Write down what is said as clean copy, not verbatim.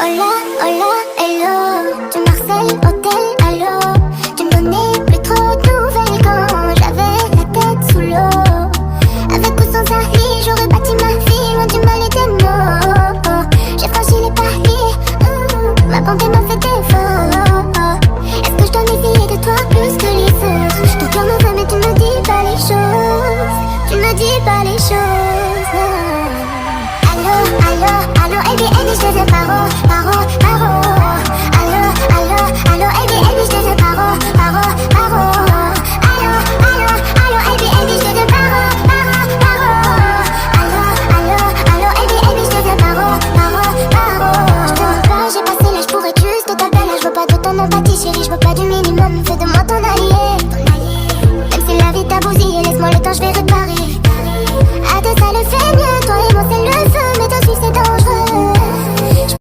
Hola, hola, hello. Tu me harcèles, hôtel, allô. Tu me donnais plus trop de nouvelles quand j'avais la tête sous l'eau. Avec ou sans avis, j'aurais bâti ma vie loin du mal et des mots. J'ai franchi les paris, ma bonté m'a fait défaut. Est-ce que je dois m'essayer de toi plus que les autres? Ton cœur me veut mais tu me dis pas les choses. Tu me dis pas les choses. Allô, allô, allô, ABN, je te veux paro, paro.